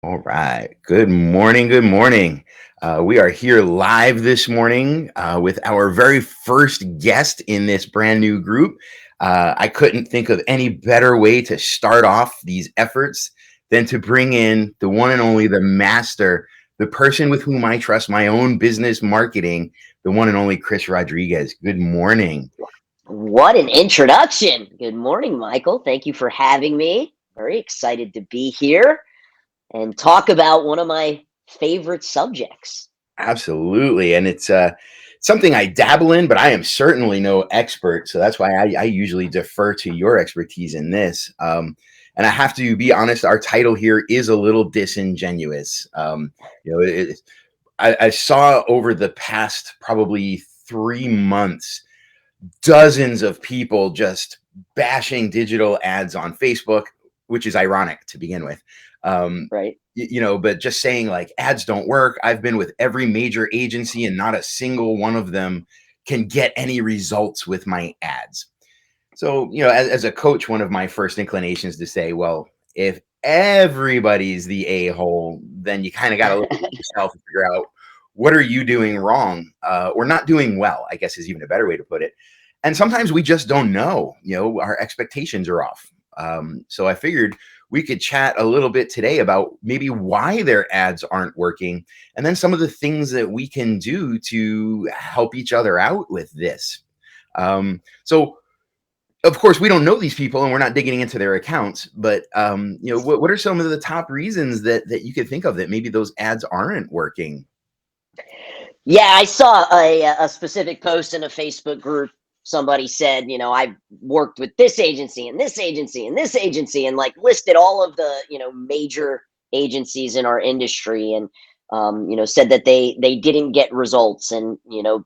All right. Good morning. Good morning. We are here live this morning with our very first guest in this brand new group. I couldn't think of any better way to start off these efforts than to bring in the one and only the master, the person with whom I trust my own business marketing, the one and only Cris Rodriguez. Good morning. What an introduction. Good morning, Michael. Thank you for having me. Very excited to be here and talk about one of my favorite subjects. Absolutely. And it's something I dabble in, but I am certainly no expert. So that's why I usually defer to your expertise in this. And I have to be honest, our title here is a little disingenuous. I saw over the past probably 3 months dozens of people just bashing digital ads on Facebook, which is ironic to begin with. Um, Right? but just saying like ads don't work. I've been with every major agency and not a single one of them can get any results with my ads. So, as a coach, one of my first inclinations to say, well, if everybody's the a-hole, then you kind of got to look at yourself and figure out what are you doing wrong or not doing well, I guess is even a better way to put it. And sometimes we just don't know, our expectations are off. So I figured we could chat a little bit today about maybe why their ads aren't working and then some of the things that we can do to help each other out with this. So of course, we don't know these people and we're not digging into their accounts, but what are some of the top reasons that you could think of that maybe those ads aren't working? Yeah, I saw a specific post in a Facebook group. Somebody said, I've worked with this agency and this agency and this agency, and like listed all of the, major agencies in our industry, and said that they didn't get results. And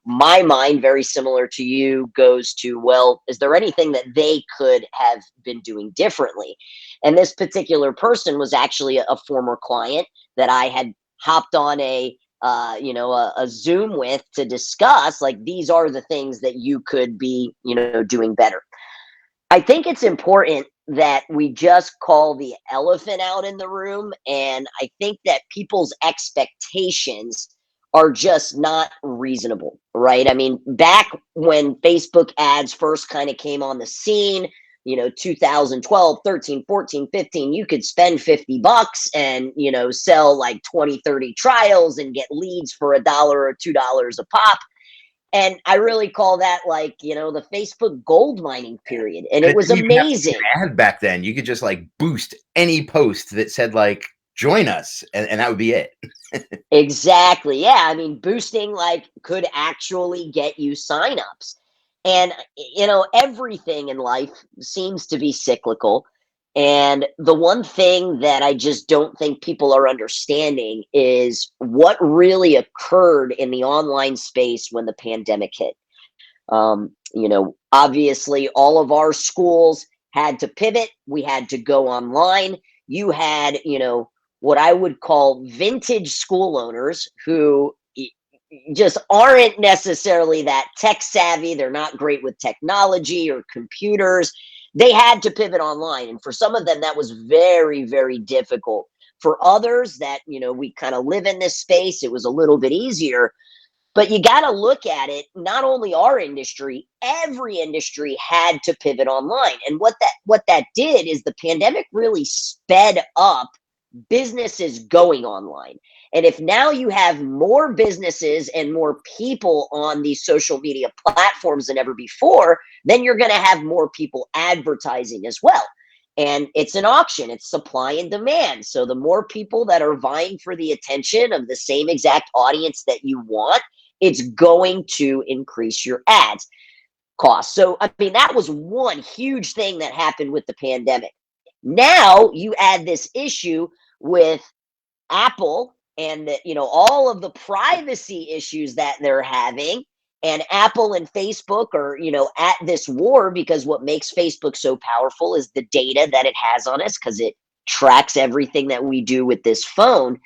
my mind, very similar to you, goes to, well, is there anything that they could have been doing differently? And this particular person was actually a former client that I had hopped on a Zoom with to discuss, like, these are the things that you could be, doing better. I think it's important that we just call the elephant out in the room. And I think that people's expectations are just not reasonable, right? I mean, back when Facebook ads first kind of came on the scene, 2012, 13, 14, 15, you could spend 50 bucks and, sell like 20, 30 trials and get leads for $1 or $2 a pop. And I really call that, like, the Facebook gold mining period. And And it it was didn't even have to be amazing. an ad back then. You could just like boost any post that said like join us and that would be it. Exactly. Yeah. I mean, boosting like could actually get you signups. And, everything in life seems to be cyclical. And the one thing that I just don't think people are understanding is what really occurred in the online space when the pandemic hit. Obviously, all of our schools had to pivot. We had to go online. You had, what I would call vintage school owners who just aren't necessarily that tech savvy. They're not great with technology or computers. They had to pivot online. And for some of them, that was very, very difficult. For others that, we kind of live in this space, it was a little bit easier. But you got to look at it, not only our industry, every industry had to pivot online. And what that did is the pandemic really sped up businesses going online. And if now you have more businesses and more people on these social media platforms than ever before, then you're going to have more people advertising as well. And it's an auction, it's supply and demand. So the more people that are vying for the attention of the same exact audience that you want, it's going to increase your ads costs. So, I mean, that was one huge thing that happened with the pandemic. Now you add this issue with Apple and all of the privacy issues that they're having. And Apple and Facebook are, at this war because what makes Facebook so powerful is the data that it has on us, because it tracks everything that we do with this phone.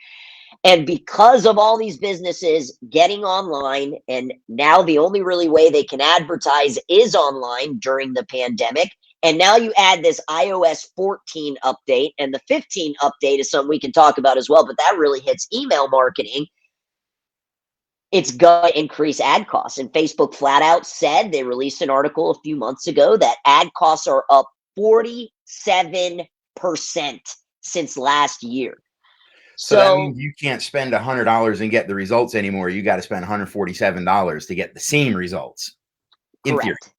And because of all these businesses getting online, and now the only really way they can advertise is online during the pandemic, And now you add this iOS 14 update, and the 15 update is something we can talk about as well, but that really hits email marketing. It's going to increase ad costs. And Facebook flat out said, they released an article a few months ago, that ad costs are up 47% since last year. So that So means you can't spend $100 and get the results anymore. You got to spend $147 to get the same results, in theory. correct.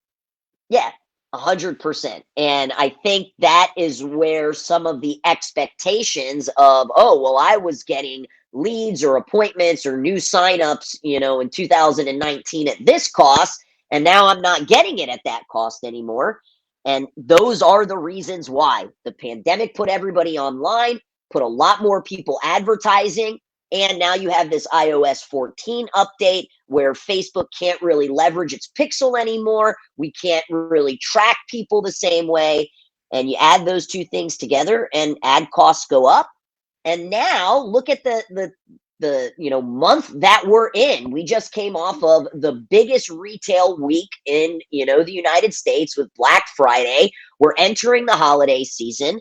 Yeah, 100%. And I think that is where some of the expectations of, oh, well, I was getting leads or appointments or new signups, in 2019 at this cost, and now I'm not getting it at that cost anymore. And those are the reasons why the pandemic put everybody online, put a lot more people advertising. And now you have this iOS 14 update where Facebook can't really leverage its pixel anymore. We can't really track people the same way. And you add those two things together and ad costs go up. And now look at the month that we're in. We just came off of the biggest retail week in the United States with Black Friday. We're entering the holiday season.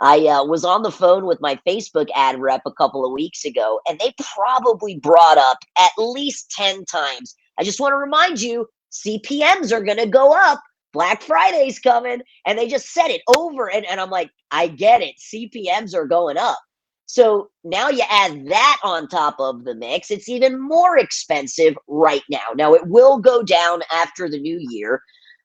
I was on the phone with my Facebook ad rep a couple of weeks ago, and they probably brought up at least 10 times. I just want to remind you, CPMs are going to go up. Black Friday's coming. And they just said it over. And I'm like, I get it. CPMs are going up. So now you add that on top of the mix. It's even more expensive right now. Now, it will go down after the new year.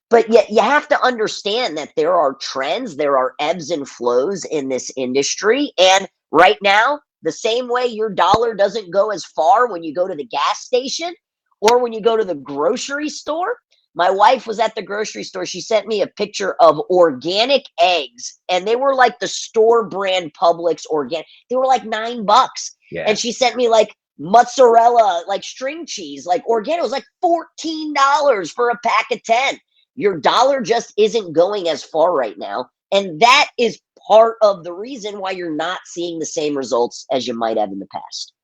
But yet you have to understand that there are trends, there are ebbs and flows in this industry. And right now, the same way your dollar doesn't go as far when you go to the gas station or when you go to the grocery store. My wife was at the grocery store. She sent me a picture of organic eggs, and they were like the store brand Publix organic. They were like $9. Yeah. And she sent me like mozzarella, like string cheese, like organic. It was like $14 for a pack of 10. Your dollar just isn't going as far right now. And that is part of the reason why you're not seeing the same results as you might have in the past.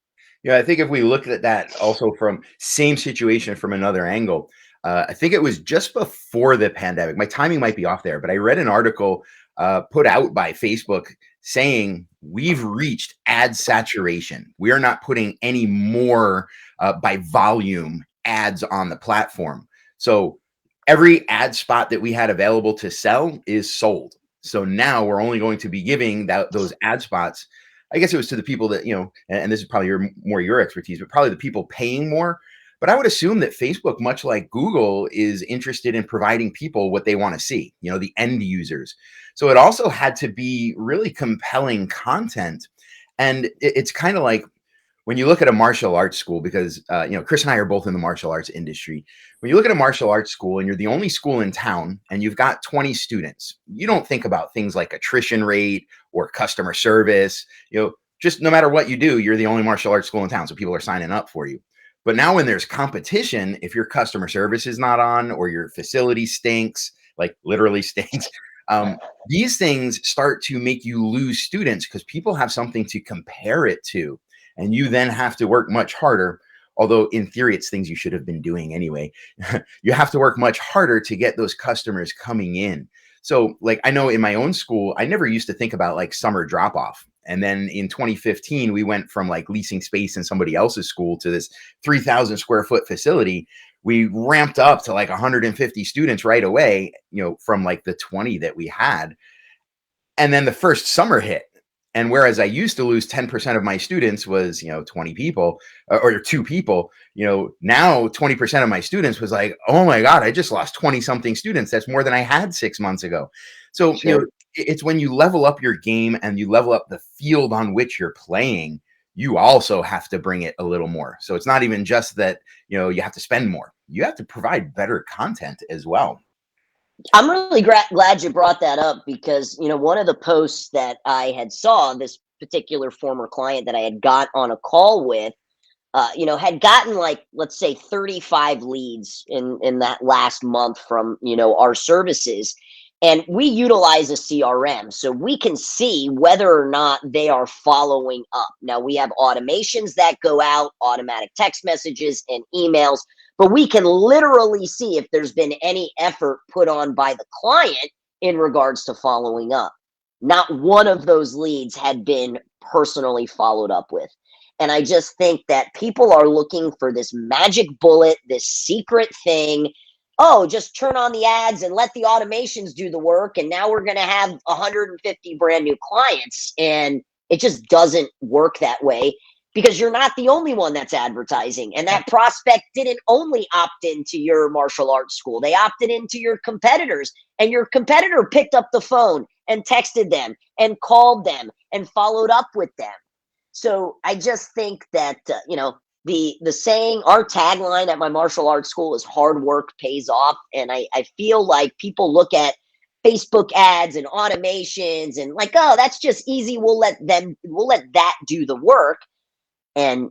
Yeah, I think if we look at that also from same situation from another angle, I think it was just before the pandemic. My timing might be off there, but I read an article put out by Facebook saying we've reached ad saturation. We are not putting any more by volume ads on the platform. So every ad spot that we had available to sell is sold. So now we're only going to be giving those ad spots. I guess it was to the people that, and this is probably more your expertise, but probably the people paying more. But I would assume that Facebook, much like Google, is interested in providing people what they want to see, the end users. So it also had to be really compelling content. And it's kind of like when you look at a martial arts school, because, Cris and I are both in the martial arts industry. When you look at a martial arts school and you're the only school in town and you've got 20 students, you don't think about things like attrition rate or customer service. Just no matter what you do, you're the only martial arts school in town. So people are signing up for you. But now when there's competition, if your customer service is not on or your facility stinks, like literally stinks, these things start to make you lose students because people have something to compare it to. And you then have to work much harder. Although in theory, it's things you should have been doing anyway. You have to work much harder to get those customers coming in. So like, I know in my own school, I never used to think about like summer drop off. And then in 2015, we went from like leasing space in somebody else's school to this 3,000 square foot facility. We ramped up to like 150 students right away, from like the 20 that we had. And then the first summer hit. And whereas I used to lose 10% of my students was, 20 people or 2 people, now 20% of my students was like, oh my God, I just lost 20 something students. That's more than I had 6 months ago. So, Sure. it's when you level up your game and you level up the field on which you're playing, you also have to bring it a little more. So it's not even just that, you have to spend more. You have to provide better content as well. I'm really glad you brought that up because, one of the posts that I had saw, this particular former client that I had got on a call with, had gotten like, let's say 35 leads in that last month from, our services. And we utilize a CRM, so we can see whether or not they are following up. Now, we have automations that go out, automatic text messages and emails, but we can literally see if there's been any effort put on by the client in regards to following up. Not one of those leads had been personally followed up with. And I just think that people are looking for this magic bullet, this secret thing. Oh, just turn on the ads and let the automations do the work. And now we're going to have 150 brand new clients. And it just doesn't work that way, because you're not the only one that's advertising. And that prospect didn't only opt into your martial arts school, they opted into your competitors. And your competitor picked up the phone and texted them and called them and followed up with them. So I just think that, the saying, our tagline at my martial arts school is hard work pays off. And I feel like people look at Facebook ads and automations and like, oh, that's just easy. We'll let that do the work. And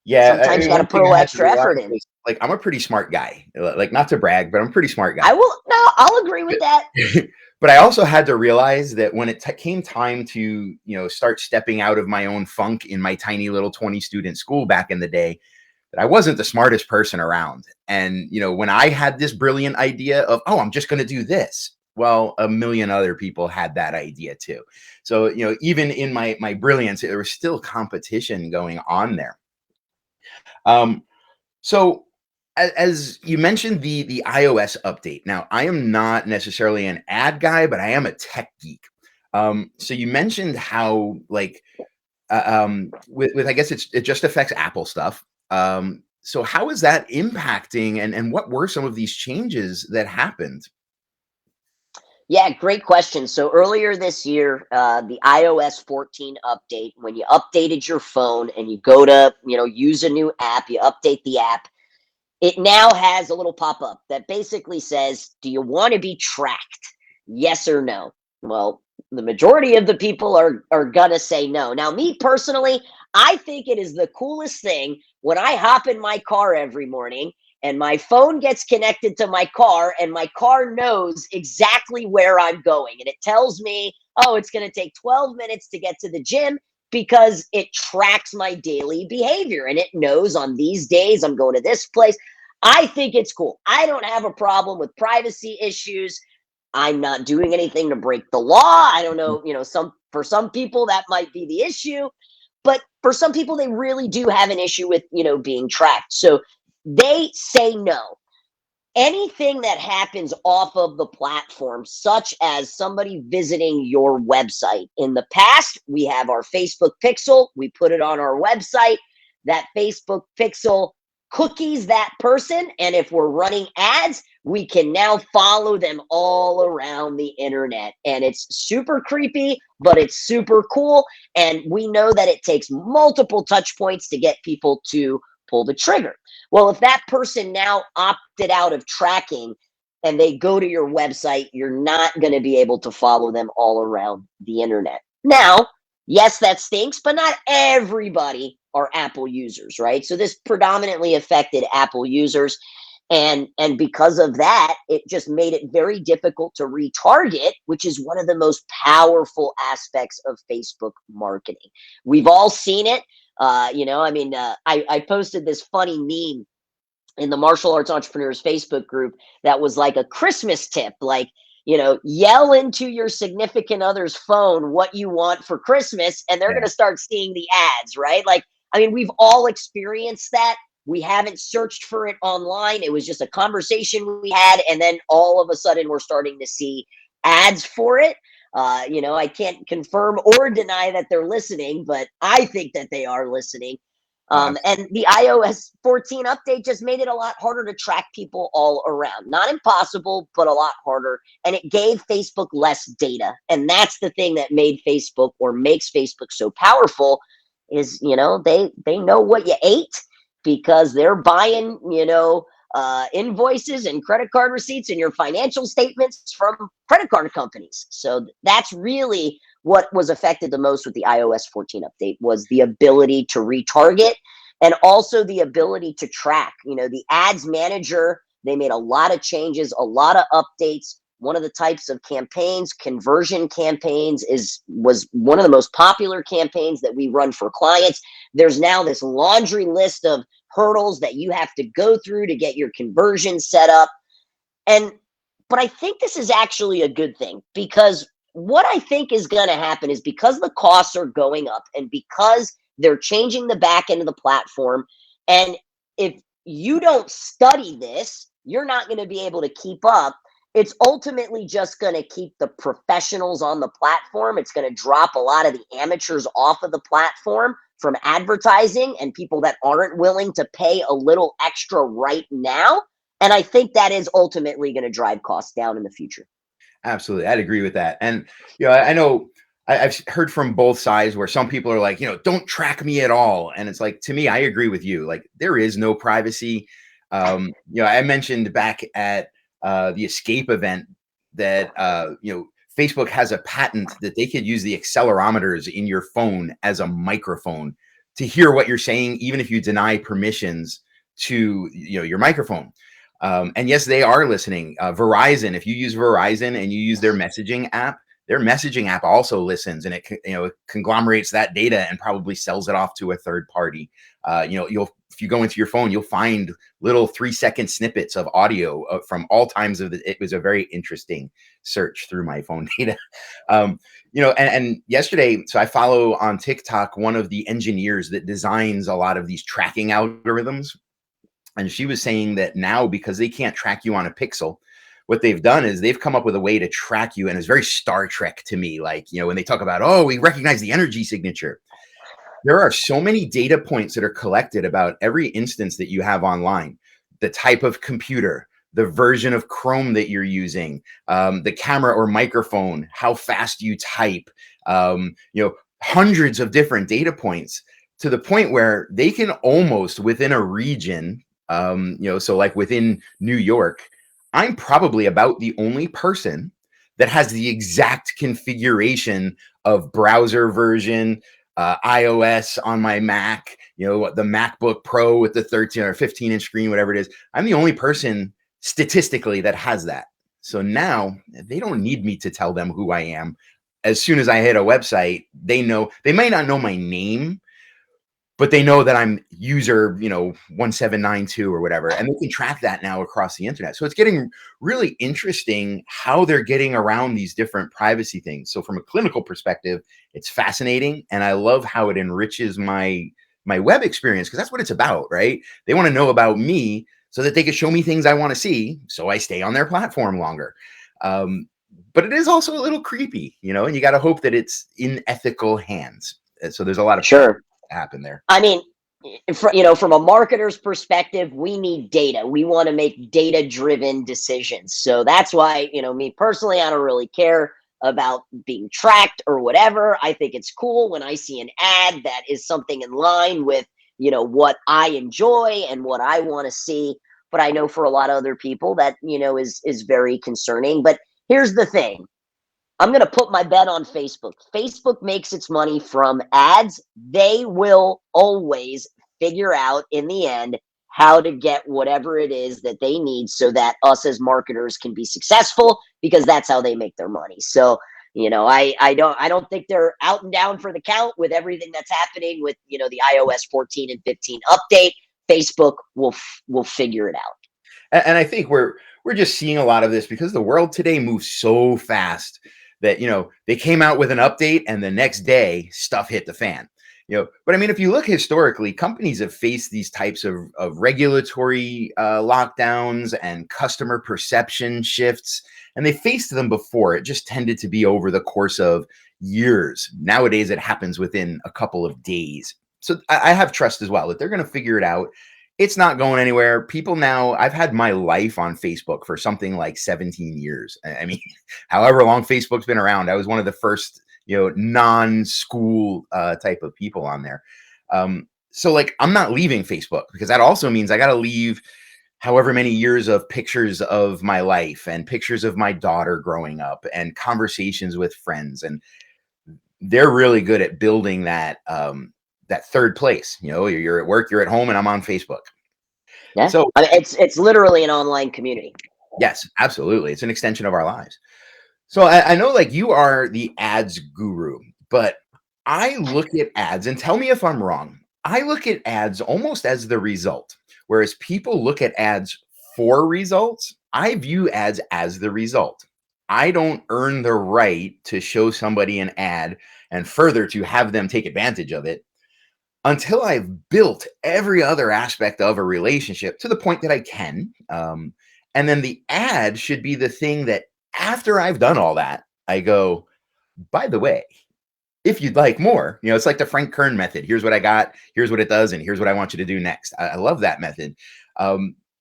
Yeah, I sometimes you mean, got to one put a thing I little had to extra realize effort in. was, like, I'm a pretty smart guy. Like, not to brag, but I'm a pretty smart guy. I'll agree with that. But I also had to realize that when it came time to, start stepping out of my own funk in my tiny little 20-student school back in the day, that I wasn't the smartest person around. And, when I had this brilliant idea of, oh, I'm just going to do this, well, a million other people had that idea too. So, even in my brilliance, there was still competition going on there. So as you mentioned the iOS update. Now, I am not necessarily an ad guy, but I am a tech geek. So you mentioned how, like, with I guess it just affects Apple stuff. So how is that impacting, and what were some of these changes that happened? Yeah, great question. So earlier this year, the iOS 14 update, when you updated your phone and you go to, use a new app, you update the app, it now has a little pop up that basically says, do you want to be tracked? Yes or no? Well, the majority of the people are going to say no. Now, me personally, I think it is the coolest thing when I hop in my car every morning and my phone gets connected to my car and my car knows exactly where I'm going. And it tells me, oh, it's going to take 12 minutes to get to the gym, because it tracks my daily behavior and it knows on these days I'm going to this place. I think it's cool. I don't have a problem with privacy issues. I'm not doing anything to break the law. I don't know, for some people that might be the issue, but for some people they really do have an issue with, being tracked. So they say no. Anything that happens off of the platform, such as somebody visiting your website. In the past, we have our Facebook pixel, we put it on our website. That Facebook pixel cookies that person. And if we're running ads, we can now follow them all around the internet. And it's super creepy, but it's super cool. And we know that it takes multiple touch points to get people to pull the trigger. Well, if that person now opted out of tracking and they go to your website, you're not going to be able to follow them all around the internet. Now, yes, that stinks, but not everybody are Apple users, right? So this predominantly affected Apple users. And because of that, it just made it very difficult to retarget, which is one of the most powerful aspects of Facebook marketing. We've all seen it. I posted this funny meme in the martial arts entrepreneurs Facebook group that was like a Christmas tip, like, yell into your significant other's phone what you want for Christmas, and they're going Yeah. to start seeing the ads, right? Like, I mean, we've all experienced that. We haven't searched for it online. It was just a conversation we had. And then all of a sudden, we're starting to see ads for it. I can't confirm or deny that they're listening, but I think that they are listening. Uh, And the iOS 14 update just made it a lot harder to track people all around. Not impossible, but a lot harder. And it gave Facebook less data. And that's the thing that made Facebook, or makes Facebook, so powerful, is, they know what you ate, because they're buying, invoices and credit card receipts and your financial statements from credit card companies. So that's really what was affected the most with the iOS 14 update, was the ability to retarget, and also the ability to track. The ads manager, they made a lot of changes, a lot of updates. One of the types of campaigns, conversion campaigns, was one of the most popular campaigns that we run for clients. There's now this laundry list of hurdles that you have to go through to get your conversion set up. And But I think this is actually a good thing, because what I think is going to happen is, because the costs are going up and because they're changing the back end of the platform, and if you don't study this, you're not going to be able to keep up. It's ultimately just going to keep the professionals on the platform. It's going to drop a lot of the amateurs off of the platform from advertising, and people that aren't willing to pay a little extra right now. And I think that is ultimately going to drive costs down in the future. Absolutely. I'd agree with that. And, I know I've heard from both sides where some people are like, don't track me at all. And it's like, to me, I agree with you. Like, there is no privacy. I mentioned back at the Escape event that, Facebook has a patent that they could use the accelerometers in your phone as a microphone to hear what you're saying, even if you deny permissions to, your microphone. And yes, they are listening. Verizon, if you use Verizon and you use their messaging app also listens, and it conglomerates that data and probably sells it off to a third party. If you go into your phone, you'll find little 3-second snippets of audio from all times it was a very interesting search through my phone data. And yesterday, so I follow on TikTok one of the engineers that designs a lot of these tracking algorithms. And she was saying that now, because they can't track you on a pixel, what they've done is they've come up with a way to track you. And it's very Star Trek to me. Like, when they talk about, oh, we recognize the energy signature. There are so many data points that are collected about every instance that you have online, the type of computer, the version of Chrome that you're using, the camera or microphone, how fast you type, hundreds of different data points, to the point where they can almost, within a region, so like within New York, I'm probably about the only person that has the exact configuration of browser version, iOS on my Mac, the MacBook Pro with the 13 or 15-inch screen, whatever it is. I'm the only person statistically that has that. So now they don't need me to tell them who I am. As soon as I hit a website, they may not know my name, but they know that I'm user, 1792 or whatever, and they can track that now across the internet. So it's getting really interesting how they're getting around these different privacy things. So from a clinical perspective, it's fascinating, and I love how it enriches my web experience, because that's what it's about, right? They want to know about me so that they can show me things I want to see, so I stay on their platform longer. But it is also a little creepy, and you got to hope that it's in ethical hands. So there's a lot of Sure. happen there. I mean, from a marketer's perspective, we need data. We want to make data-driven decisions. So that's why, me personally, I don't really care about being tracked or whatever. I think it's cool when I see an ad that is something in line with, what I enjoy and what I want to see. But I know for a lot of other people that, is very concerning. But here's the thing. I'm going to put my bet on Facebook. Facebook makes its money from ads. They will always figure out in the end how to get whatever it is that they need, so that us as marketers can be successful, because that's how they make their money. So, I don't think they're out and down for the count with everything that's happening with, the iOS 14 and 15 update. Facebook will figure it out. And I think we're just seeing a lot of this because the world today moves so fast that, they came out with an update and the next day stuff hit the fan. But I mean, if you look historically, companies have faced these types of regulatory lockdowns and customer perception shifts, and they faced them before. It just tended to be over the course of years. Nowadays, it happens within a couple of days. So I have trust as well that they're going to figure it out. It's not going anywhere. People now, I've had my life on Facebook for something like 17 years. I mean, however long Facebook's been around, I was one of the first, non-school type of people on there. So like, I'm not leaving Facebook, because that also means I got to leave however many years of pictures of my life and pictures of my daughter growing up and conversations with friends. And they're really good at building that, that third place. You're at work, you're at home, and I'm on Facebook. Yeah. So I mean, it's literally an online community. yes, absolutely. It's an extension of our lives. So I know, like, you are the ads guru, but I look at ads, and tell me if I'm wrong. I look at ads almost as the result, whereas people look at ads for results, I view ads as the result. I don't earn the right to show somebody an ad and further to have them take advantage of it until I've built every other aspect of a relationship to the point that I can. And then the ad should be the thing that after I've done all that, I go, by the way, if you'd like more, it's like the Frank Kern method. Here's what I got, here's what it does, and here's what I want you to do next. I love that method.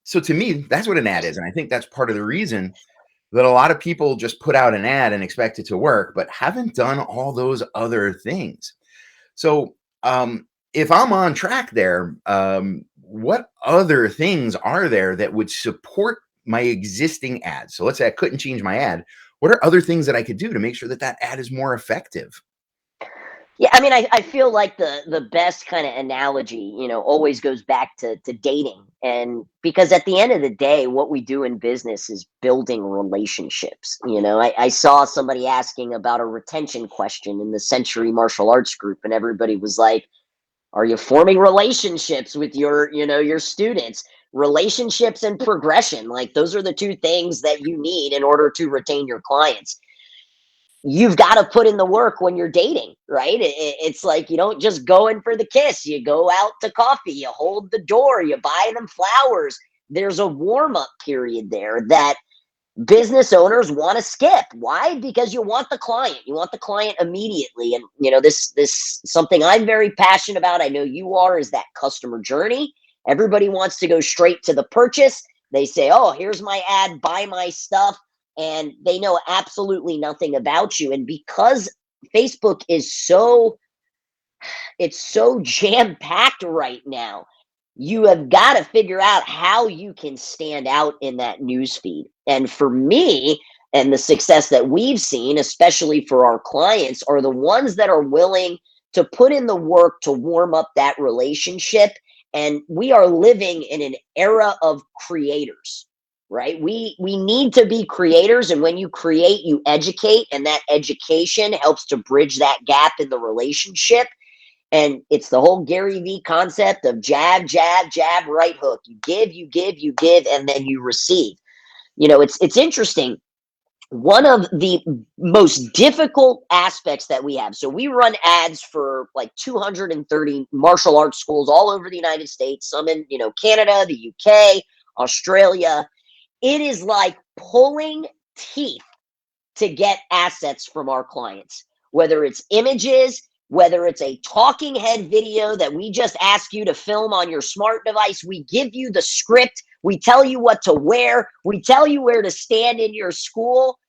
So to me, that's what an ad is. And I think that's part of the reason that a lot of people just put out an ad and expect it to work, but haven't done all those other things. So if I'm on track there, what other things are there that would support my existing ad? So let's say I couldn't change my ad. What are other things that I could do to make sure that that ad is more effective? Yeah, I mean, I feel like the best kind of analogy, always goes back to dating. And because at the end of the day, what we do in business is building relationships. I saw somebody asking about a retention question in the Century Martial Arts group, and everybody was like, are you forming relationships with your students? Relationships and progression, like those are the two things that you need in order to retain your clients. You've got to put in the work when you're dating, right? It's like you don't just go in for the kiss. You go out to coffee, you hold the door, you buy them flowers. There's a warm up period there that business owners want to skip. Why? Because you want the client. You want the client immediately. And this something I'm very passionate about. I know you are, is that customer journey. Everybody wants to go straight to the purchase. They say, "Oh, here's my ad, buy my stuff." And they know absolutely nothing about you. And because Facebook is so jam-packed right now, you have got to figure out how you can stand out in that news feed. And for me, and the success that we've seen, especially for our clients, are the ones that are willing to put in the work to warm up that relationship. And we are living in an era of creators, right? We need to be creators, and when you create, you educate, and that education helps to bridge that gap in the relationship. And it's the whole Gary Vee concept of jab, jab, jab, right hook. You give, and then you receive. It's interesting. One of the most difficult aspects that we have. So we run ads for like 230 martial arts schools all over the United States, some in, Canada, the UK, Australia. It is like pulling teeth to get assets from our clients, whether it's images, whether it's a talking head video that we just ask you to film on your smart device. We give you the script, we tell you what to wear, we tell you where to stand in your school,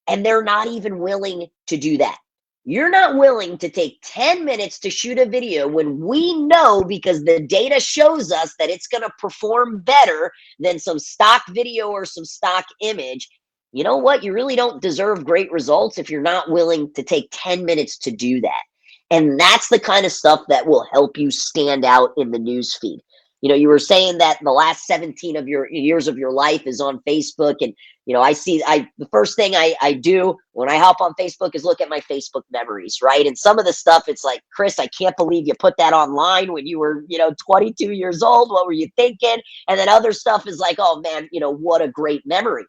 and they're not even willing to do that. You're not willing to take 10 minutes to shoot a video when we know, because the data shows us, that it's going to perform better than some stock video or some stock image. You know what? You really don't deserve great results if you're not willing to take 10 minutes to do that. And that's the kind of stuff that will help you stand out in the news feed. You were saying that the last 17 of your years of your life is on Facebook. And, the first thing I do when I hop on Facebook is look at my Facebook memories, right? And some of the stuff, it's like, Chris, I can't believe you put that online when you were, 22 years old. What were you thinking? And then other stuff is like, oh man, what a great memory.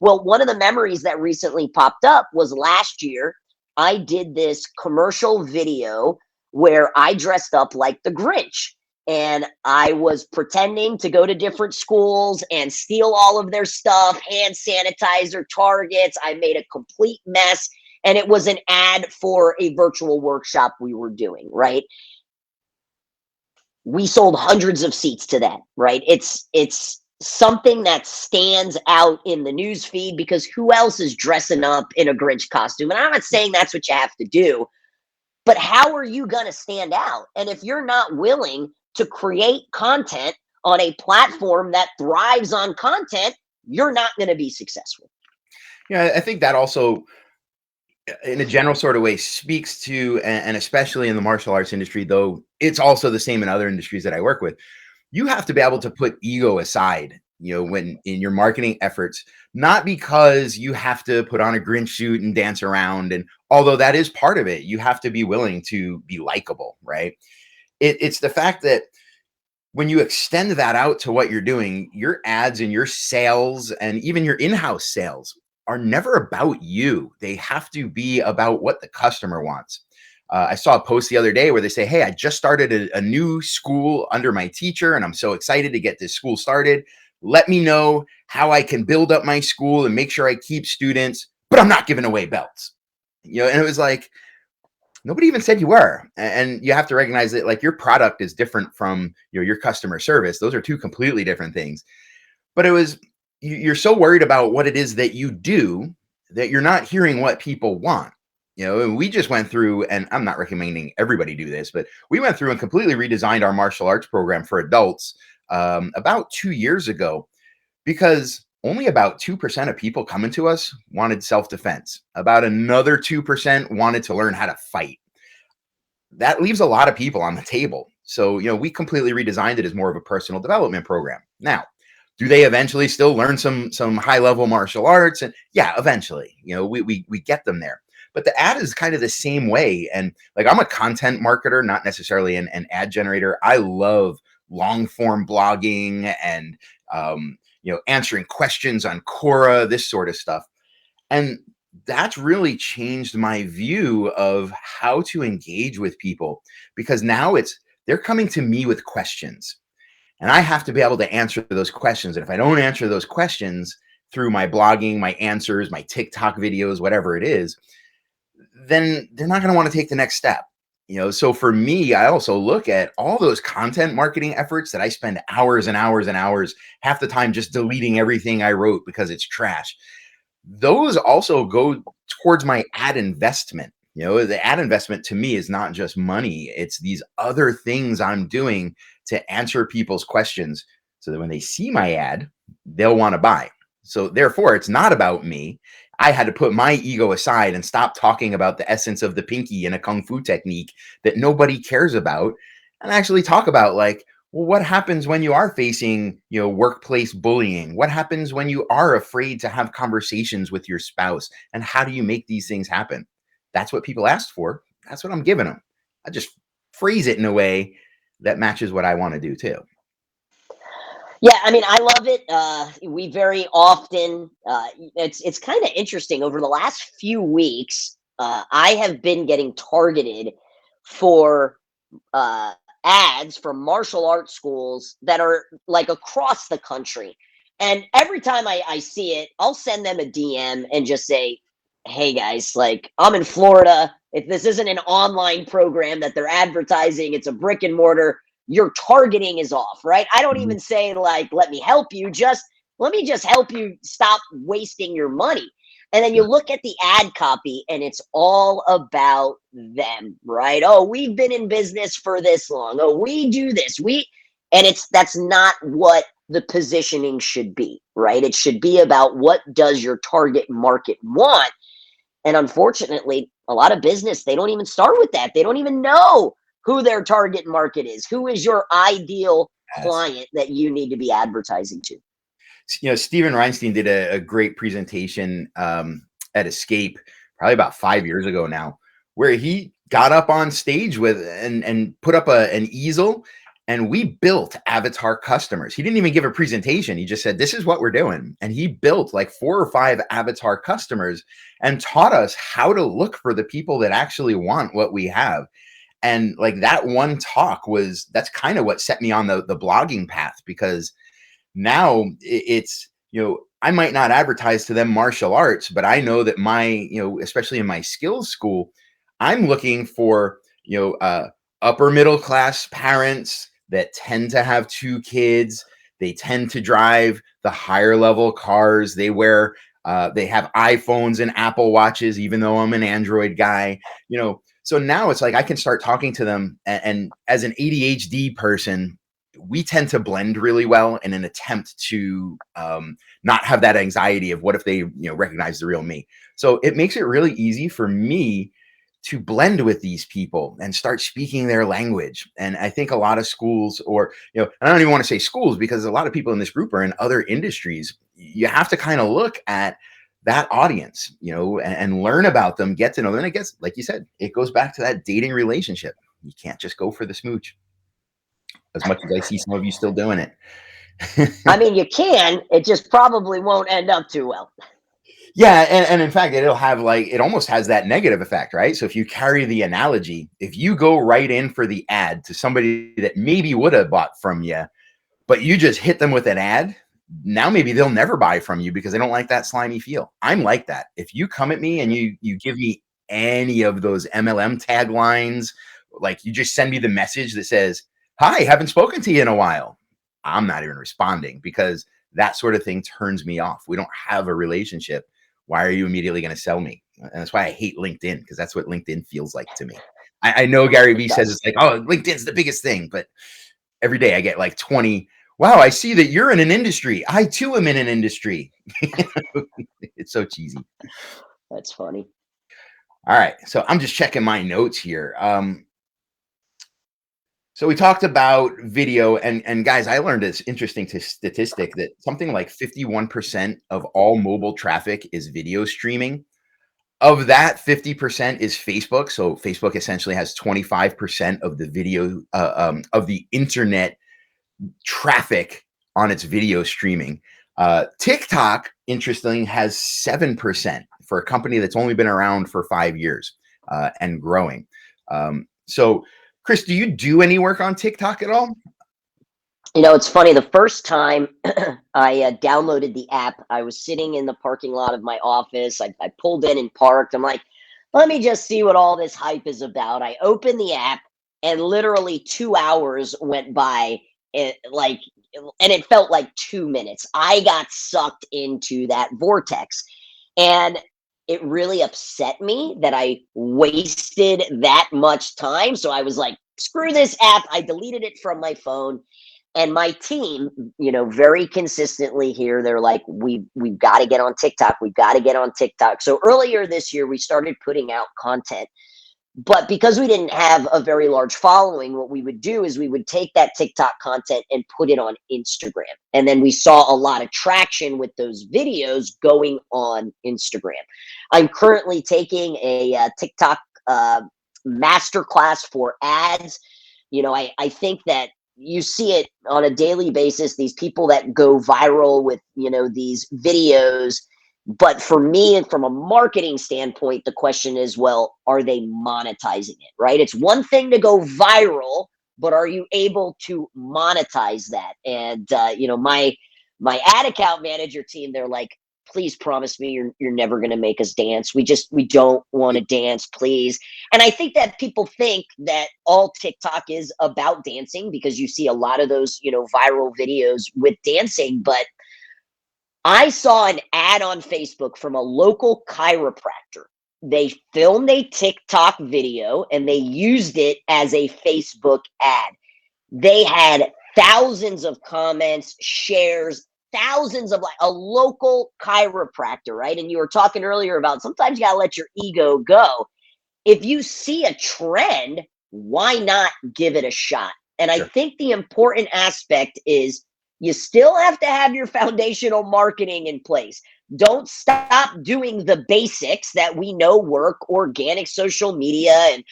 Well, one of the memories that recently popped up was last year. I did this commercial video where I dressed up like the Grinch, and I was pretending to go to different schools and steal all of their stuff, hand sanitizer, Targets. I made a complete mess, and it was an ad for a virtual workshop we were doing, right? We sold hundreds of seats to that, right? It's something that stands out in the news feed, because who else is dressing up in a Grinch costume? And I'm not saying that's what you have to do, but how are you going to stand out? And if you're not willing to create content on a platform that thrives on content, you're not going to be successful. Yeah, I think that also, in a general sort of way, speaks to, and especially in the martial arts industry, though it's also the same in other industries that I work with, you have to be able to put ego aside, when in your marketing efforts, not because you have to put on a Grinch suit and dance around. And although that is part of it, you have to be willing to be likable, right? It's the fact that when you extend that out to what you're doing, your ads and your sales and even your in-house sales are never about you. They have to be about what the customer wants. I saw a post the other day where they say, "Hey, I just started a new school under my teacher, and I'm so excited to get this school started. Let me know how I can build up my school and make sure I keep students, but I'm not giving away belts." And it was like, nobody even said you were. And you have to recognize that, like, your product is different from your customer service. Those are two completely different things. But it was, you're so worried about what it is that you do that you're not hearing what people want. And we just went through, and I'm not recommending everybody do this, but we went through and completely redesigned our martial arts program for adults about 2 years ago, because only about 2% of people coming to us wanted self-defense. About another 2% wanted to learn how to fight. That leaves a lot of people on the table. So, we completely redesigned it as more of a personal development program. Now, do they eventually still learn some high level martial arts? And yeah, eventually, we get them there. But the ad is kind of the same way. And like, I'm a content marketer, not necessarily an ad generator. I love long form blogging and answering questions on Quora, this sort of stuff. And that's really changed my view of how to engage with people, because now they're coming to me with questions, and I have to be able to answer those questions. And if I don't answer those questions through my blogging, my answers, my TikTok videos, whatever it is, then they're not going to want to take the next step. So for me, I also look at all those content marketing efforts that I spend hours and hours and hours, half the time just deleting everything I wrote because it's trash. Those also go towards my ad investment. The ad investment to me is not just money. It's these other things I'm doing to answer people's questions so that when they see my ad, they'll want to buy. So therefore, it's not about me. I had to put my ego aside and stop talking about the essence of the pinky in a kung fu technique that nobody cares about, and actually talk about, like, well, what happens when you are facing, workplace bullying? What happens when you are afraid to have conversations with your spouse? And how do you make these things happen? That's what people asked for. That's what I'm giving them. I just phrase it in a way that matches what I want to do too. Yeah, I mean, I love it. We very often, it's kind of interesting. Over the last few weeks, I have been getting targeted for uh, ads from martial arts schools that are like across the country. And every time I see it, I'll send them a DM and just say, "Hey guys, like, I'm in Florida. If this isn't an online program that they're advertising, it's a brick and mortar. Your targeting is off," right? I don't Mhm. even say, like, "Let me help you." Just let me just help you stop wasting your money. And then you Sure. look at the ad copy and it's all about them, right? "Oh, we've been in business for this long. Oh, we do this. And that's not what the positioning should be, right? It should be about what does your target market want. And unfortunately, a lot of business, they don't even start with that. They don't even know who their target market is. Who is your ideal Yes. client that you need to be advertising to? Steven Reinstein did a great presentation at Escape probably about 5 years ago now, where he got up on stage with and put up an easel, and we built avatar customers. He didn't even give a presentation. He just said, "This is what we're doing," and he built like 4 or 5 avatar customers and taught us how to look for the people that actually want what we have. And like, that one talk that's kind of what set me on the blogging path, because now it's, I might not advertise to them martial arts, but I know that especially in my skills school, I'm looking for, upper middle class parents that tend to have 2 kids. They tend to drive the higher level cars. They have iPhones and Apple Watches, even though I'm an Android guy. So now it's like I can start talking to them, and as an ADHD person, we tend to blend really well in an attempt to not have that anxiety of what if they recognize the real me. So it makes it really easy for me to blend with these people and start speaking their language. And I think a lot of schools, or I don't even want to say schools, because a lot of people in this group are in other industries. You have to kind of look at that audience, and learn about them, get to know them. And I guess, like you said, it goes back to that dating relationship. You can't just go for the smooch. as much as I see some of you still doing it. I mean, you can. It just probably won't end up too well. Yeah, and in fact, it'll have like it almost has that negative effect, right? So if you carry the analogy, if you go right in for the ad to somebody that maybe would have bought from you, but you just hit them with an ad, now maybe they'll never buy from you because they don't like that slimy feel. I'm like that. If you come at me and you give me any of those MLM taglines, like you just send me the message that says, "Hi, haven't spoken to you in a while." I'm not even responding because that sort of thing turns me off. We don't have a relationship. Why are you immediately going to sell me? And that's why I hate LinkedIn, because that's what LinkedIn feels like to me. I know Gary It Vee says does. it's like, oh, LinkedIn's the biggest thing, but every day I get like 20. Wow, I see that you're in an industry. I too am in an industry. It's so cheesy. That's funny. All right, so I'm just checking my notes here. So we talked about video, and guys, I learned this interesting statistic that something like 51% of all mobile traffic is video streaming. Of that, 50% is Facebook. So Facebook essentially has 25% of the video of the internet traffic on its video streaming. TikTok, interestingly, has 7% for a company that's only been around for 5 years and growing. So, Cris, do you do any work on TikTok at all? It's funny. The first time I downloaded the app, I was sitting in the parking lot of my office. I pulled in and parked. I'm like, let me just see what all this hype is about. I opened the app, and literally 2 hours went by. And it felt like 2 minutes. I got sucked into that vortex, and it really upset me that I wasted that much time. So I was like, screw this app. I deleted it from my phone. And my team, very consistently here, they're like, we've got to get on TikTok. We've got to get on TikTok. So earlier this year, we started putting out content. But because we didn't have a very large following, what we would do is we would take that TikTok content and put it on Instagram. And then we saw a lot of traction with those videos going on Instagram. I'm currently taking a TikTok masterclass for ads. I think that you see it on a daily basis, these people that go viral with, these videos. But for me, and from a marketing standpoint, the question is, well, are they monetizing it, right? It's one thing to go viral, but are you able to monetize that? And my ad account manager team, they're like, please promise me you're never going to make us dance. We don't want to dance, please. And I think that people think that all TikTok is about dancing because you see a lot of those, viral videos with dancing. But I saw an ad on Facebook from a local chiropractor. They filmed a TikTok video and they used it as a Facebook ad. They had thousands of comments, shares, thousands of like a local chiropractor, right? And you were talking earlier about sometimes you got to let your ego go. If you see a trend, why not give it a shot? And I Sure. think the important aspect is you still have to have your foundational marketing in place. Don't stop doing the basics that we know work, organic social media and,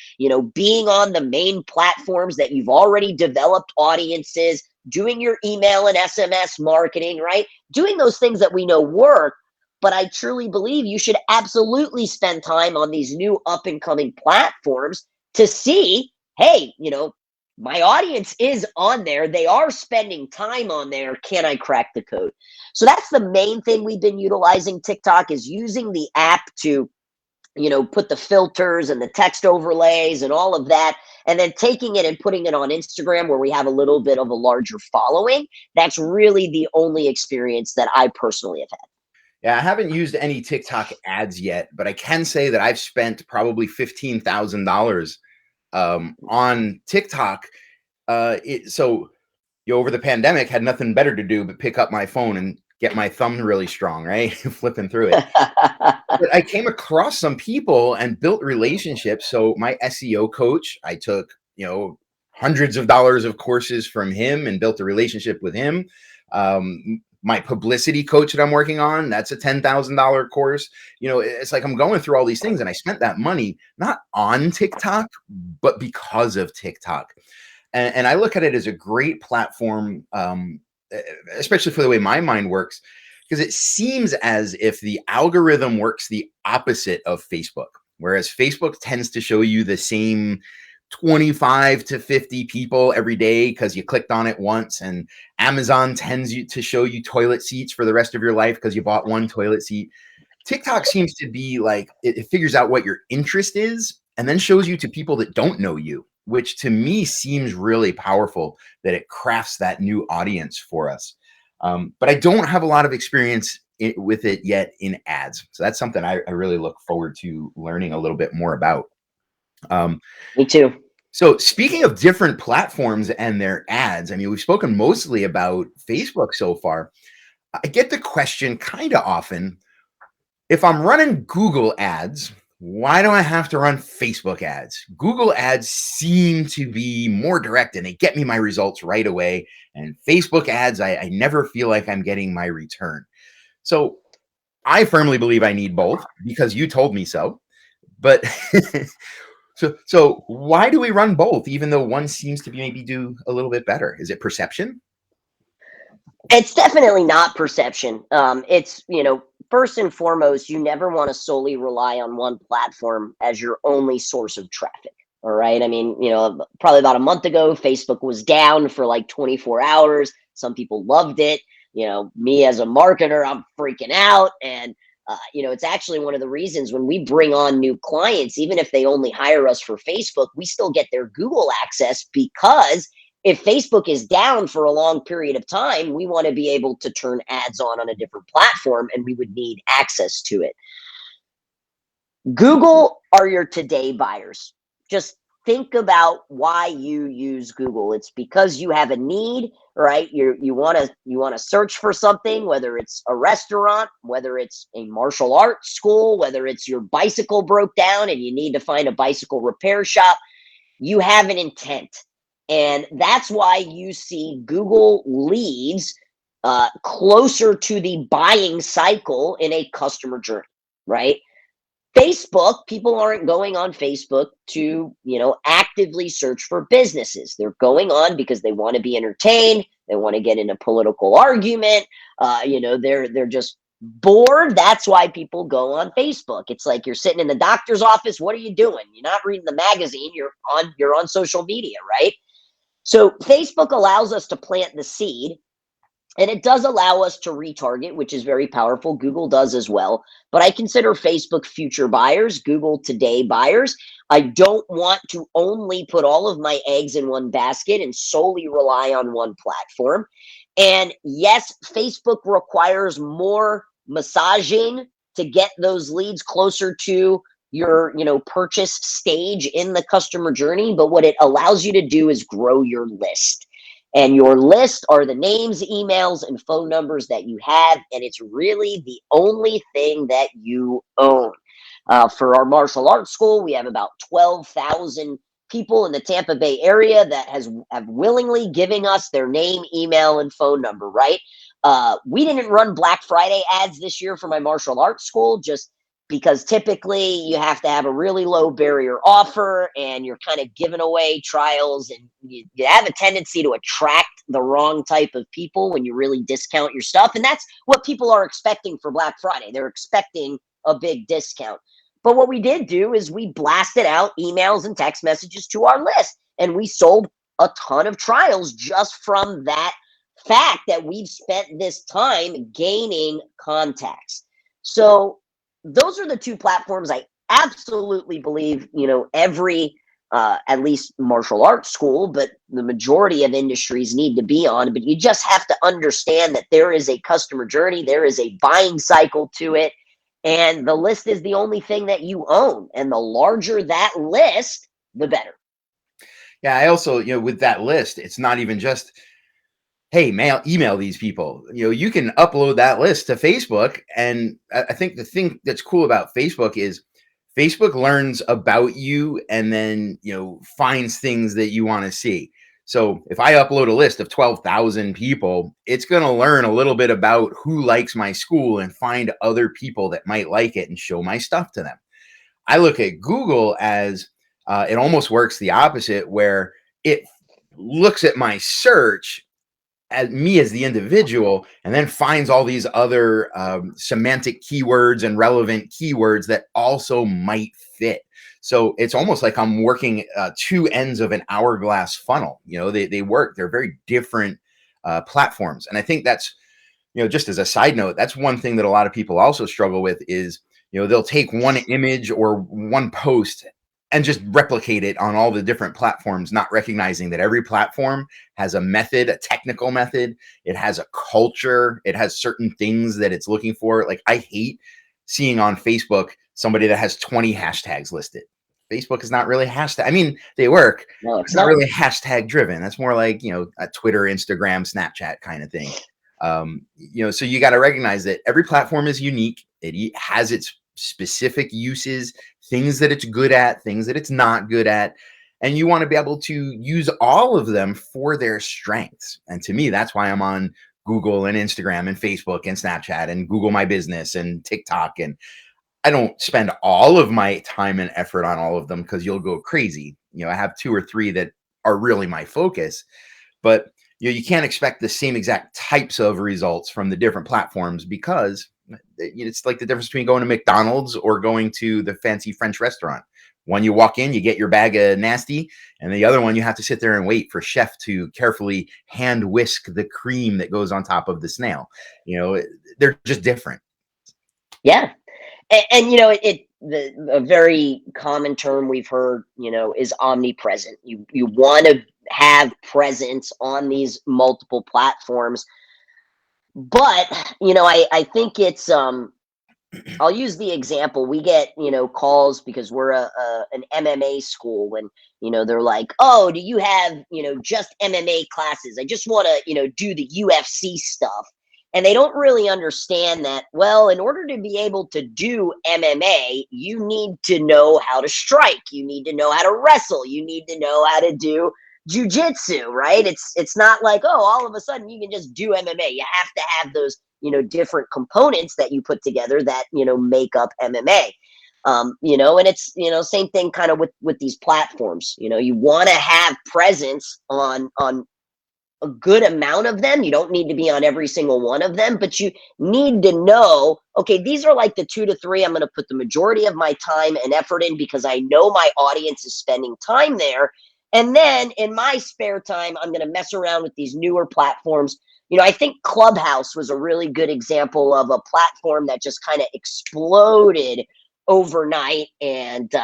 being on the main platforms that you've already developed audiences, doing your email and SMS marketing, right? Doing those things that we know work. But I truly believe you should absolutely spend time on these new up and coming platforms to see, hey, my audience is on there. They are spending time on there. Can I crack the code? So that's the main thing we've been utilizing TikTok is using the app to, put the filters and the text overlays and all of that. And then taking it and putting it on Instagram where we have a little bit of a larger following. That's really the only experience that I personally have had. Yeah, I haven't used any TikTok ads yet, but I can say that I've spent probably $15,000 on TikTok. So over the pandemic, had nothing better to do but pick up my phone and get my thumb really strong, right? Flipping through it. But I came across some people and built relationships. So my SEO coach, I took, hundreds of dollars of courses from him and built a relationship with him. My publicity coach that I'm working on, that's a $10,000 course. It's like I'm going through all these things and I spent that money not on TikTok, but because of TikTok. And I look at it as a great platform, especially for the way my mind works, because it seems as if the algorithm works the opposite of Facebook. Whereas Facebook tends to show you the same 25 to 50 people every day because you clicked on it once, and Amazon tends to show you toilet seats for the rest of your life because you bought one toilet seat. TikTok seems to be like it figures out what your interest is and then shows you to people that don't know you, which to me seems really powerful, that it crafts that new audience for us. But I don't have a lot of experience with it yet in ads. So that's something I really look forward to learning a little bit more about. Me too. So speaking of different platforms and their ads, I mean, we've spoken mostly about Facebook so far. I get the question kind of often, if I'm running Google ads, why do I have to run Facebook ads? Google ads seem to be more direct and they get me my results right away. And Facebook ads, I never feel like I'm getting my return. So I firmly believe I need both because you told me so. But so why do we run both, even though one seems to be maybe do a little bit better? Is it perception? It's definitely not perception. It's, first and foremost, you never want to solely rely on one platform as your only source of traffic. All right. I mean, probably about a month ago, Facebook was down for like 24 hours. Some people loved it. Me as a marketer, I'm freaking out. And, it's actually one of the reasons when we bring on new clients, even if they only hire us for Facebook, we still get their Google access, because if Facebook is down for a long period of time, we want to be able to turn ads on a different platform, and we would need access to it. Google are your today buyers. Just think about why you use Google. It's because you have a need, right? You want to search for something, whether it's a restaurant, whether it's a martial arts school, whether it's your bicycle broke down and you need to find a bicycle repair shop. You have an intent. And that's why you see Google leads closer to the buying cycle in a customer journey, right? Facebook, people aren't going on Facebook to, actively search for businesses. They're going on because they want to be entertained. They want to get in a political argument. They're just bored. That's why people go on Facebook. It's like you're sitting in the doctor's office. What are you doing? You're not reading the magazine. You're on social media, right? So Facebook allows us to plant the seed, and it does allow us to retarget, which is very powerful. Google does as well. But I consider Facebook future buyers, Google today buyers. I don't want to only put all of my eggs in one basket and solely rely on one platform. And yes, Facebook requires more massaging to get those leads closer to your purchase stage in the customer journey. But what it allows you to do is grow your list. And your list are the names, emails, and phone numbers that you have. And it's really the only thing that you own. For our martial arts school, we have about 12,000 people in the Tampa Bay area that have willingly given us their name, email, and phone number, right? We didn't run Black Friday ads this year for my martial arts school, just because typically you have to have a really low barrier offer and you're kind of giving away trials, and you have a tendency to attract the wrong type of people when you really discount your stuff. And that's what people are expecting for Black Friday. They're expecting a big discount. But what we did do is we blasted out emails and text messages to our list, and we sold a ton of trials just from that fact that we've spent this time gaining contacts. So those are the two platforms I absolutely believe, every at least martial arts school, but the majority of industries need to be on. But you just have to understand that there is a customer journey, there is a buying cycle to it, and the list is the only thing that you own. And the larger that list, the better. Yeah, I also, with that list, it's not even just, hey, email these people. You can upload that list to Facebook. And I think the thing that's cool about Facebook is Facebook learns about you and then, finds things that you want to see. So if I upload a list of 12,000 people, it's going to learn a little bit about who likes my school and find other people that might like it and show my stuff to them. I look at Google as it almost works the opposite, where it looks at my search as me as the individual, and then finds all these other semantic keywords and relevant keywords that also might fit. So it's almost like I'm working two ends of an hourglass funnel. They work. They're very different platforms, and I think that's, just as a side note, that's one thing that a lot of people also struggle with is, they'll take one image or one post and just replicate it on all the different platforms, not recognizing that every platform has a method, a technical method. It has a culture. It has certain things that it's looking for. Like, I hate seeing on Facebook somebody that has 20 hashtags listed. Facebook is not really hashtag. I mean, they work. No, It's it's not not. really hashtag driven. That's more like, a Twitter, Instagram, Snapchat kind of thing. So you got to recognize that every platform is unique. It has its specific uses, things that it's good at, things that it's not good at. And you want to be able to use all of them for their strengths. And to me, that's why I'm on Google and Instagram and Facebook and Snapchat and Google My Business and TikTok. And I don't spend all of my time and effort on all of them because you'll go crazy. I have two or three that are really my focus, but you can't expect the same exact types of results from the different platforms because it's like the difference between going to McDonald's or going to the fancy French restaurant. One, you walk in, you get your bag of nasty, and the other one, you have to sit there and wait for chef to carefully hand whisk the cream that goes on top of the snail. They're just different. Yeah. And a very common term we've heard, is omnipresent. You want to have presence on these multiple platforms, but I think it's I'll use the example. We get, calls because we're an MMA school, and they're like, "Oh, do you have, just MMA classes? I just want to, do the UFC stuff." And they don't really understand that, well, in order to be able to do MMA, you need to know how to strike, you need to know how to wrestle, you need to know how to do jujitsu, right? It's not like, oh, all of a sudden you can just do MMA. You have to have those different components that you put together that make up MMA. And it's same thing kind of with these platforms. You want to have presence on a good amount of them. You don't need to be on every single one of them, but you need to know, okay, these are like the 2 to 3 I'm going to put the majority of my time and effort in because I know my audience is spending time there. And then in my spare time, I'm going to mess around with these newer platforms. I think Clubhouse was a really good example of a platform that just kind of exploded overnight. And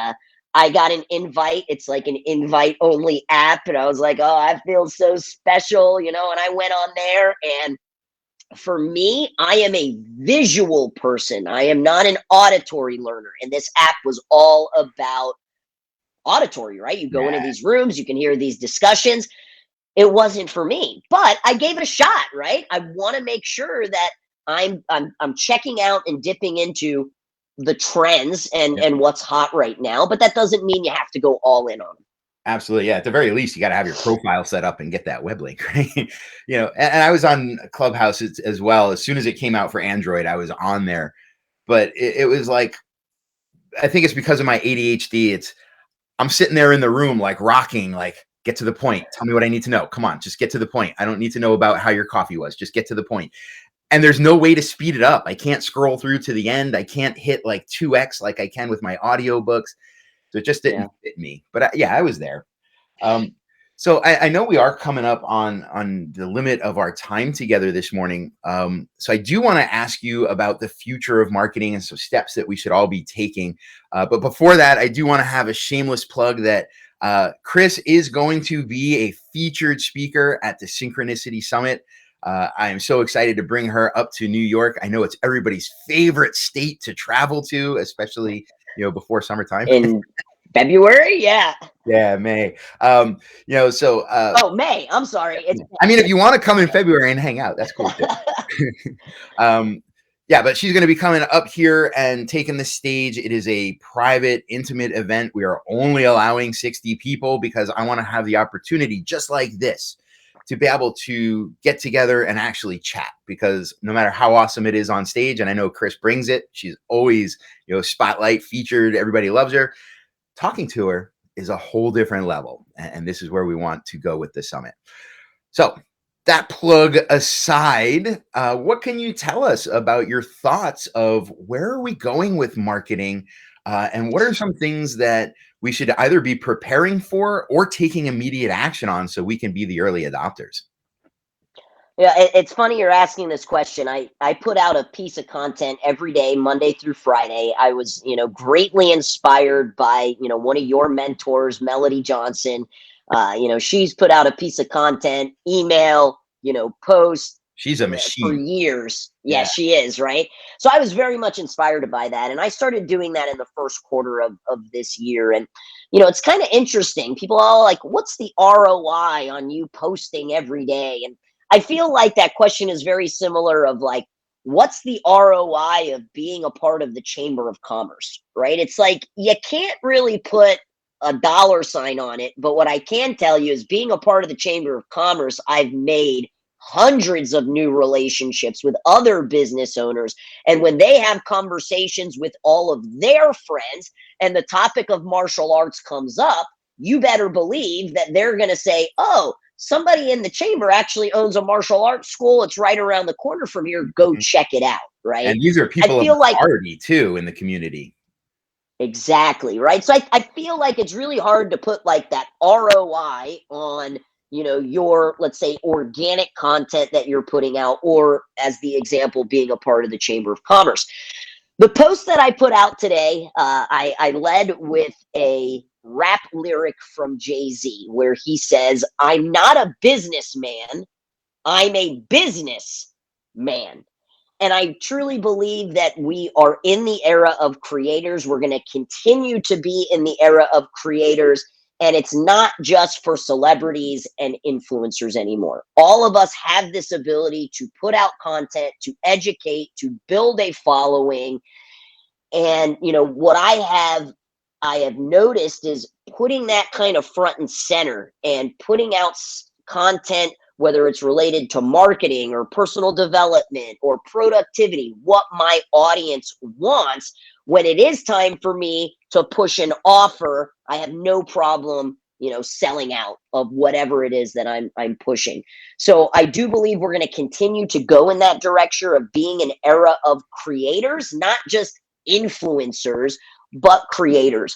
I got an invite. It's like an invite only app. And I was like, oh, I feel so special, and I went on there. And for me, I am a visual person. I am not an auditory learner. And this app was all about auditory, right? You go into Yeah, these rooms, you can hear these discussions. It wasn't for me, but I gave it a shot, right? I want to make sure that I'm checking out and dipping into the trends and yeah, what's hot right now, but that doesn't mean you have to go all in on them. absolutely. Yeah, at the very least, you got to have your profile set up and get that web link, right? And I was on Clubhouse as well. As soon as it came out for Android, I was on there, but it was like, I think it's because of my ADHD. I'm sitting there in the room, like rocking, like, get to the point. Tell me what I need to know. Come on, just get to the point. I don't need to know about how your coffee was. Just get to the point. And there's no way to speed it up. I can't scroll through to the end. I can't hit like 2x like I can with my audiobooks. So it just Yeah. didn't fit me. But yeah, I was there. Um, so I know we are coming up on the limit of our time together this morning. So I do want to ask you about the future of marketing and some steps that we should all be taking. But before that, I do want to have a shameless plug that Cris is going to be a featured speaker at the Synchronicity Summit. I am so excited to bring her up to New York. I know it's everybody's favorite state to travel to, especially before summertime. In February? Yeah. Yeah, May. So Oh, May. I'm sorry. It's I mean, if May. you want to come in February and hang out, that's cool too. um, yeah, but she's going to be coming up here and taking the stage. It is a private, intimate event. We are only allowing 60 people because I want to have the opportunity, just like this, to be able to get together and actually chat. Because no matter how awesome it is on stage, and I know Cris brings it, she's always, spotlight featured. Everybody loves her. Talking to her is a whole different level. And this is where we want to go with the summit. So that plug aside, what can you tell us about your thoughts of where are we going with marketing? And what are some things that we should either be preparing for or taking immediate action on so we can be the early adopters? Yeah, it's funny you're asking this question. I put out a piece of content every day, Monday through Friday. I was, greatly inspired by, one of your mentors, Melody Johnson. She's put out a piece of content, email, post She's a for machine. years. Yeah, Yeah. she is, right? So I was very much inspired by that. And I started doing that in the first quarter of this year. And, it's kind of interesting. People are all like, what's the ROI on you posting every day? And I feel like that question is very similar of like, what's the ROI of being a part of the Chamber of Commerce, right? It's like you can't really put a dollar sign on it, but what I can tell you is being a part of the Chamber of Commerce, I've made hundreds of new relationships with other business owners. And when they have conversations with all of their friends and the topic of martial arts comes up, you better believe that they're going to say, oh, somebody in the chamber actually owns a martial arts school. It's right around the corner from here. Go Mhm. check it out. Right. And these are I people of feel like authority too in the community. exactly. Right. So I feel like it's really hard to put like that ROI on, your, let's say, organic content that you're putting out, or as the example, being a part of the Chamber of Commerce. The post that I put out today, I led with a rap lyric from Jay-Z where he says, I'm not a businessman, I'm a business man. And I truly believe that we are in the era of creators. We're going to continue to be in the era of creators. And it's not just for celebrities and influencers anymore. All of us have this ability to put out content, to educate, to build a following. And what I have noticed is putting that kind of front and center and putting out content, whether it's related to marketing or personal development or productivity, what my audience wants. When it is time for me to push an offer, I have no problem selling out of whatever it is that I'm pushing. So I do believe we're going to continue to go in that direction of being an era of creators, not just influencers, but creators.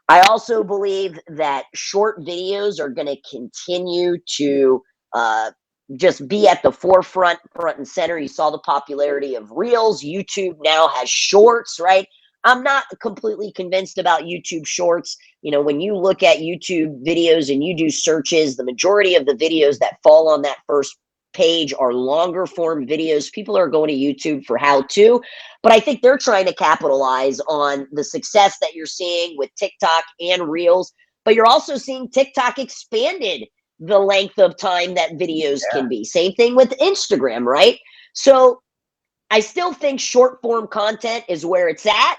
I also believe that short videos are going to continue to uh, just be at the forefront, front and center. You saw the popularity of Reels. YouTube now has Shorts, right? I'm not completely convinced about YouTube Shorts. When you look at YouTube videos and you do searches, the majority of the videos that fall on that first page are longer form videos. People are going to YouTube for how to, but I think they're trying to capitalize on the success that you're seeing with TikTok and Reels. But you're also seeing TikTok expanded the length of time that videos can be. Same thing with Instagram, right? So I still think short form content is where it's at.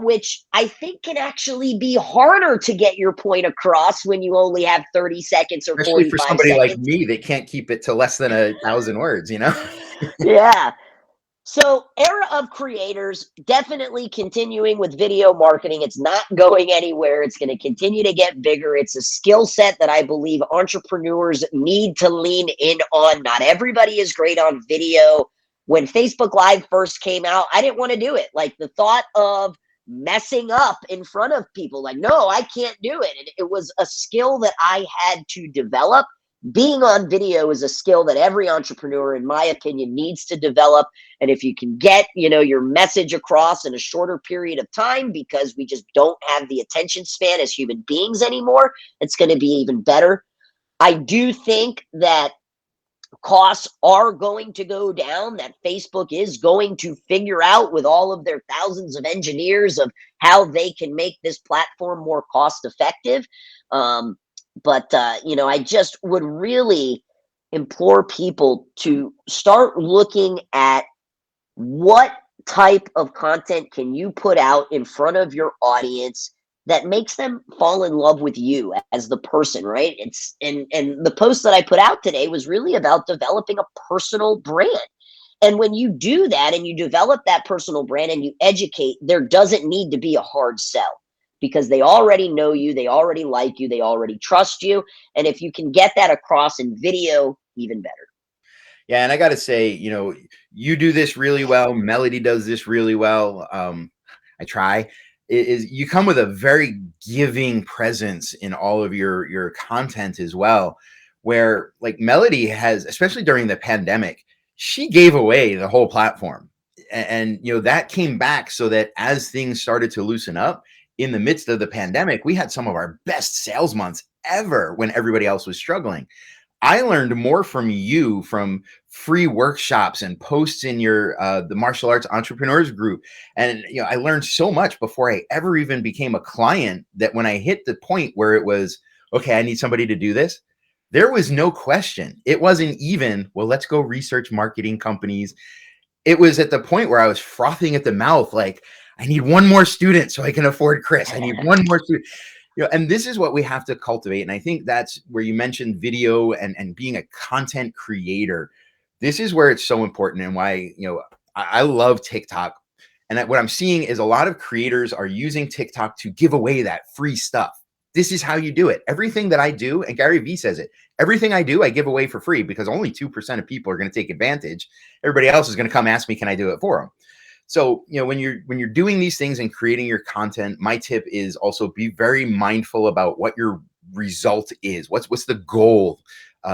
Which I think can actually be harder to get your point across when you only have 30 seconds or Especially for 45 somebody like seconds. me that can't keep it to less than 1,000 words, you know? Yeah. So, era of creators, definitely continuing with video marketing. It's not going anywhere. It's going to continue to get bigger. It's a skill set that I believe entrepreneurs need to lean in on. Not everybody is great on video. When Facebook Live first came out, I didn't want to do it. Like the thought of messing up in front of people, like, no, I can't do it. And it was a skill that I had to develop. Being on video is a skill that every entrepreneur, in my opinion, needs to develop. And if you can get, your message across in a shorter period of time, because we just don't have the attention span as human beings anymore, it's going to be even better. I do think that costs are going to go down, that Facebook is going to figure out with all of their thousands of engineers of how they can make this platform more cost effective. But I just would really implore people to start looking at what type of content can you put out in front of your audience that makes them fall in love with you as the person, right? It's and the post that I put out today was really about developing a personal brand. And when you do that and you develop that personal brand and you educate, there doesn't need to be a hard sell. because they already know you, they already like you, they already trust you. And if you can get that across in video, even better. Yeah, and I got to say, you do this really well. Melody does this really well. I try. Is you come with a very giving presence in all of your content as well. Where like Melody has, especially during the pandemic, she gave away the whole platform, and that came back so that as things started to loosen up in the midst of the pandemic, we had some of our best sales months ever when everybody else was struggling. I learned more from you from free workshops and posts in your the martial arts entrepreneurs group, and I learned so much before I ever even became a client, that when I hit the point where it was okay, I need somebody to do this, there was no question. It wasn't even, well, let's go research marketing companies. It was at the point where I was frothing at the mouth, like, I need one more student so I can afford Cris. I need one more student. And this is what we have to cultivate. And I think that's where you mentioned video and being a content creator. This is where it's so important, and why, I love TikTok. And what I'm seeing is a lot of creators are using TikTok to give away that free stuff. This is how you do it. Everything that I do, and Gary Vee says it, everything I do, I give away for free, because only 2% of people are going to take advantage. Everybody else is going to come ask me, can I do it for them? So, when you're doing these things and creating your content, my tip is also be very mindful about what your result is. What's the goal?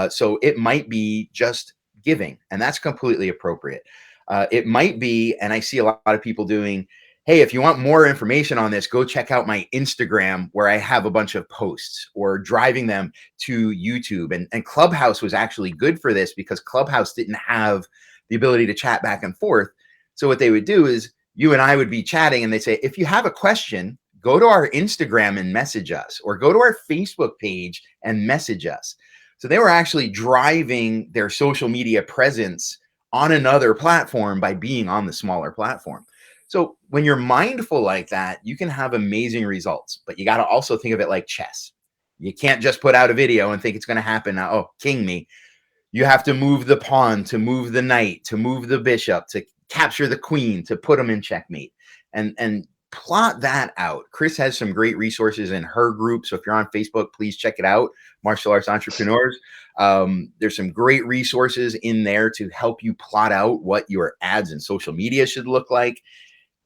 So it might be just giving, and that's completely appropriate. It might be, and I see a lot of people doing, hey, if you want more information on this, go check out my Instagram where I have a bunch of posts, or driving them to YouTube. And Clubhouse was actually good for this, because Clubhouse didn't have the ability to chat back and forth. So what they would do is, you and I would be chatting, and they say, if you have a question, go to our Instagram and message us, or go to our Facebook page and message us. So they were actually driving their social media presence on another platform by being on the smaller platform. So when you're mindful like that, you can have amazing results, but you got to also think of it like chess. You can't just put out a video and think it's going to happen. Now, oh, king me. You have to move the pawn, to move the knight, to move the bishop, to capture the queen, to put them in checkmate, and plot that out. Cris has some great resources in her group. So if you're on Facebook, please check it out. Martial Arts Entrepreneurs. There's some great resources in there to help you plot out what your ads and social media should look like.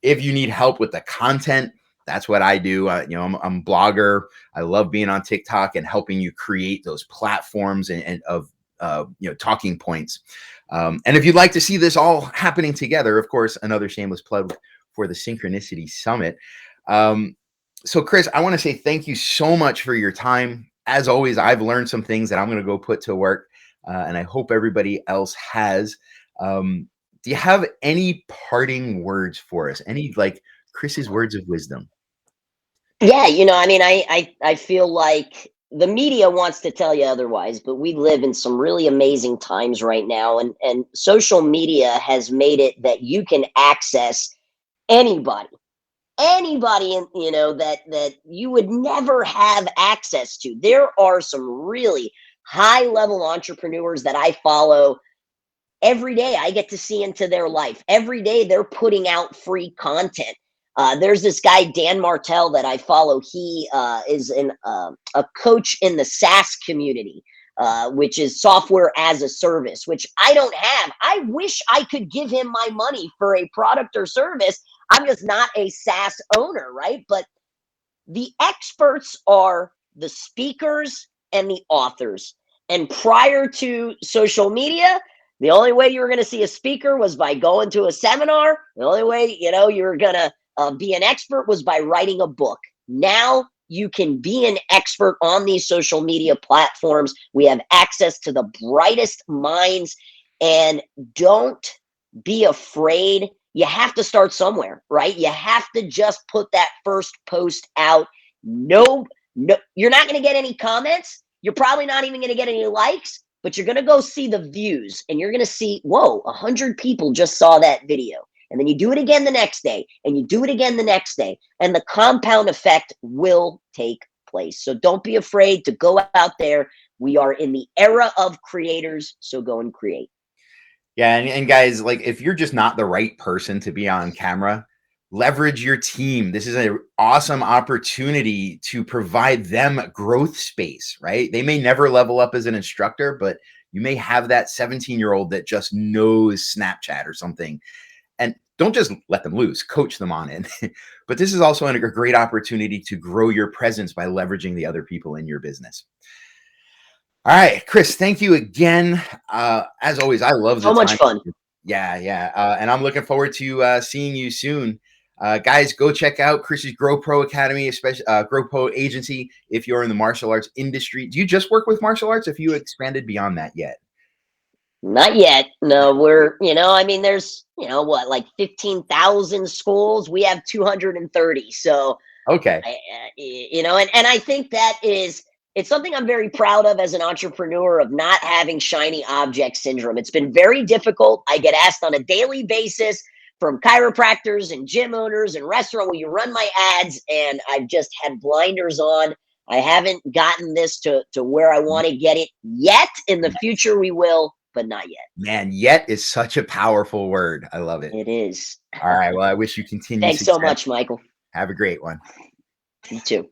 If you need help with the content, that's what I do. I'm a blogger. I love being on TikTok and helping you create those platforms and of talking points. And if you'd like to see this all happening together, of course, another shameless plug for the Synchronicity Summit. So Cris, I want to say thank you so much for your time. As always, I've learned some things that I'm going to go put to work, and I hope everybody else has. Do you have any parting words for us? Any, like, Chris's words of wisdom? Yeah, I mean, I feel like the media wants to tell you otherwise, but we live in some really amazing times right now, and social media has made it that you can access anybody, anybody, in that you would never have access to. There are some really high level entrepreneurs that I follow. Every day I get to see into their life. Every day they're putting out free content. There's this guy, Dan Martell, that I follow. He is a coach in the SaaS community, which is software as a service, which I don't have. I wish I could give him my money for a product or service. I'm just not a SaaS owner, right? But the experts are the speakers and the authors. And prior to social media, the only way you were going to see a speaker was by going to a seminar. The only way, you were going to be an expert was by writing a book. Now you can be an expert on these social media platforms. We have access to the brightest minds, and don't be afraid. You have to start somewhere, right? You have to just put that first post out. No, no, you're not going to get any comments. You're probably not even going to get any likes, but you're going to go see the views, and you're going to see, whoa, 100 people just saw that video. And then you do it again the next day, and you do it again the next day, and the compound effect will take place. So don't be afraid to go out there. We are in the era of creators, so go and create. Yeah, and guys, like, if you're just not the right person to be on camera, Leverage your team. This is an awesome opportunity to provide them growth space, right? They may never level up as an instructor, but you may have that 17-year-old that just knows Snapchat or something. And don't just let them loose, coach them on it. But this is also a great opportunity to grow your presence by leveraging the other people in your business. All right, Cris, thank you again. As always, I love the So much time. fun. Yeah. And I'm looking forward to seeing you soon. Guys, go check out Chris's Grow Pro Academy, especially Grow Pro Agency, if you're in the martial arts industry. Do you just work with martial arts? Have you expanded beyond that yet? Not yet. No, we're, I mean, there's, what, like 15,000 schools. We have 230. So, Okay. and I think that it's something I'm very proud of as an entrepreneur, of not having shiny object syndrome. It's been very difficult. I get asked on a daily basis from chiropractors and gym owners and restaurant, will you run my ads? And I've just had blinders on. I haven't gotten this to where I want to get it yet. In the future, we will, but not yet. Man, yet is such a powerful word. I love it. It is. All right. Well, I wish you continued Thanks so success. much, Michael. Have a great one. You too.